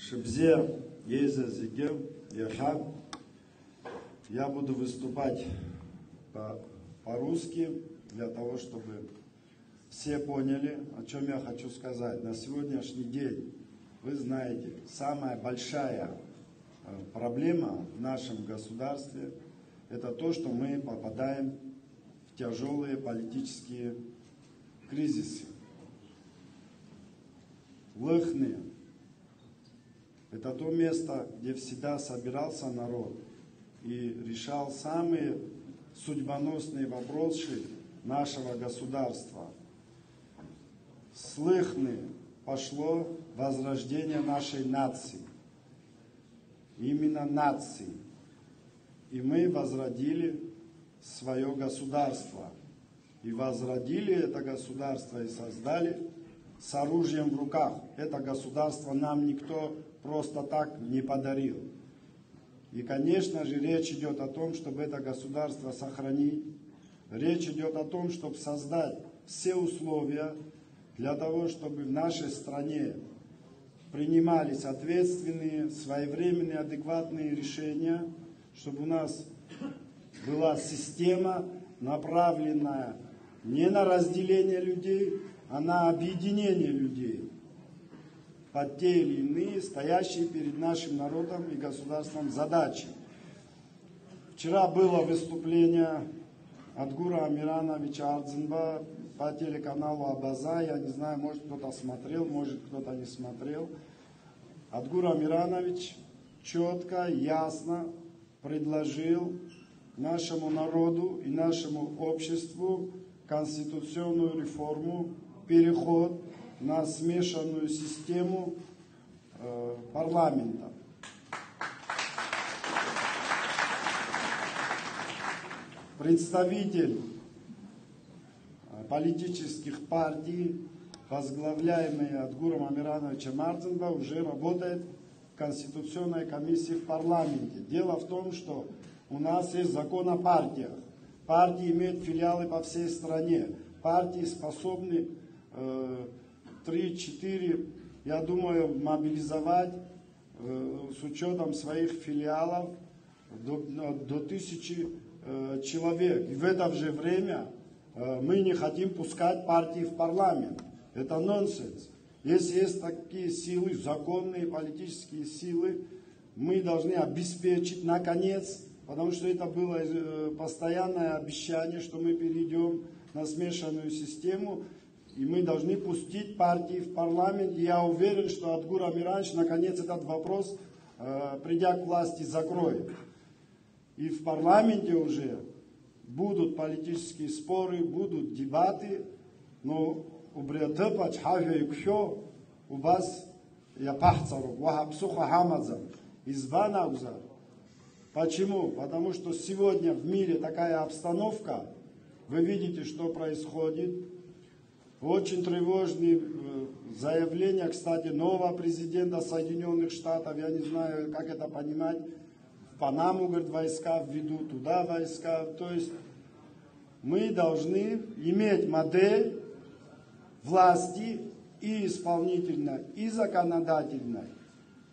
Шибзе, Езазиге, Яхаб. Я буду выступать по-русски, для того, чтобы все поняли, о чем я хочу сказать. На сегодняшний день, вы знаете, самая большая проблема в нашем государстве – это то, что мы попадаем в тяжелые политические кризисы. Лыхны – это то место, где всегда собирался народ и решал самые судьбоносные вопросы нашего государства. С Лыхны пошло возрождение нашей нации. Именно нации. И мы возродили свое государство. И возродили это государство и создали с оружием в руках. Это государство нам никто просто так не подарил. И, конечно же, речь идет о том, чтобы это государство сохранить. Речь идет о том, чтобы создать все условия для того, чтобы в нашей стране принимались ответственные, своевременные, адекватные решения, чтобы у нас была система, направленная не на разделение людей, а на объединение людей под те или иные стоящие перед нашим народом и государством задачи. Вчера было выступление Адгура Амирановича Ардзинба по телеканалу Абаза. Я не знаю, может кто-то смотрел, может кто-то не смотрел. Адгур Амиранович четко, ясно предложил нашему народу и нашему обществу конституционную реформу, переход на смешанную систему парламента. Представитель политических партий, возглавляемый Адгуром Амирановичем Ардзинба, уже работает в Конституционной комиссии в парламенте. Дело в том, что у нас есть закон о партиях. Партии имеют филиалы по всей стране. Партии способны 3-4, я думаю, мобилизовать с учетом своих филиалов до 1000 человек. И в это же время мы не хотим пускать партии в парламент. Это нонсенс. Если есть такие силы, законные политические силы, мы должны обеспечить, наконец, потому что это было постоянное обещание, что мы перейдем на смешанную систему, и мы должны пустить партии в парламент. И я уверен, что Адгур Амиранович наконец этот вопрос, придя к власти, закроет. И в парламенте уже будут политические споры, будут дебаты, но у вас я пахцару, вахапсуха хамаза, избанагза. Почему? Потому что сегодня в мире такая обстановка, вы видите, что происходит. Очень тревожные заявления, кстати, нового президента Соединенных Штатов, я не знаю, как это понимать. В Панаму, говорит, войска введут, туда войска. То есть мы должны иметь модель власти и исполнительной, и законодательной,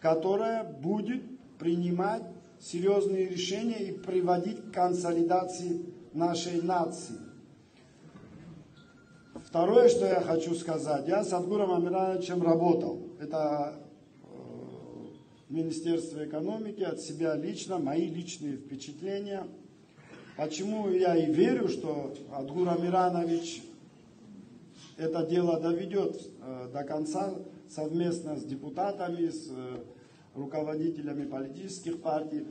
которая будет принимать серьезные решения и приводить к консолидации нашей нации. Второе, что я хочу сказать, я с Адгуром Амирановичем работал. Это Министерство экономики, от себя лично, мои личные впечатления. Почему я и верю, что Адгур Амиранович это дело доведет до конца совместно с депутатами, с руководителями политических партий.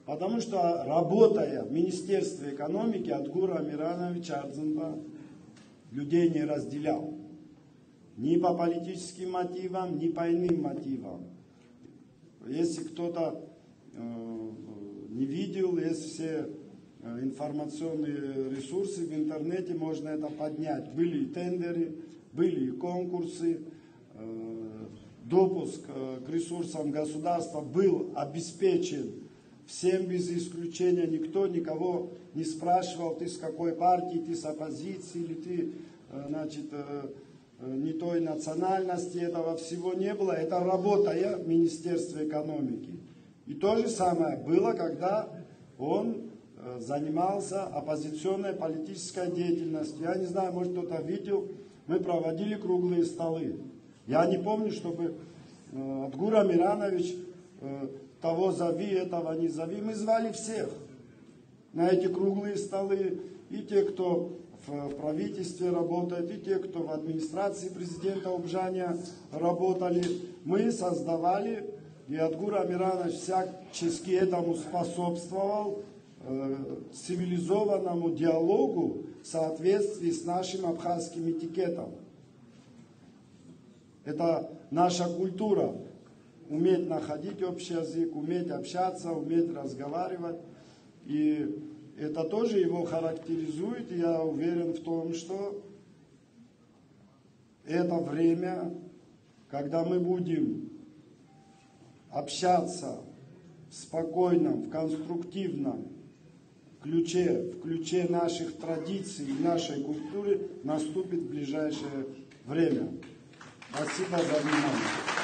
Потому что, работая в Министерстве экономики, Адгур Амиранович Ардзинба людей не разделял. Ни по политическим мотивам, ни по иным мотивам. Если кто-то не видел, есть все информационные ресурсы в интернете, можно это поднять. Были и тендеры, были и конкурсы, допуск к ресурсам государства был обеспечен всем без исключения. Никто никого не спрашивал, ты с какой партии, ты с оппозиции, или ты, значит, ни той национальности, этого всего не было. Это работая в Министерстве экономики. И то же самое было, когда он занимался оппозиционной политической деятельностью. Я не знаю, может кто-то видел, мы проводили круглые столы. Я не помню, чтобы Адгур Амиранович того зови, этого не зови. Мы звали всех на эти круглые столы. И те, кто в правительстве работает, и те, кто в администрации президента Убжания работали. Мы создавали, и Адгур Амиранович всячески этому способствовал, цивилизованному диалогу в соответствии с нашим абхазским этикетом. Это наша культура. Уметь находить общий язык, уметь общаться, уметь разговаривать. И это тоже его характеризует. И я уверен в том, что это время, когда мы будем общаться в спокойном, в конструктивном ключе, в ключе наших традиций и нашей культуры, наступит в ближайшее время. Спасибо за внимание.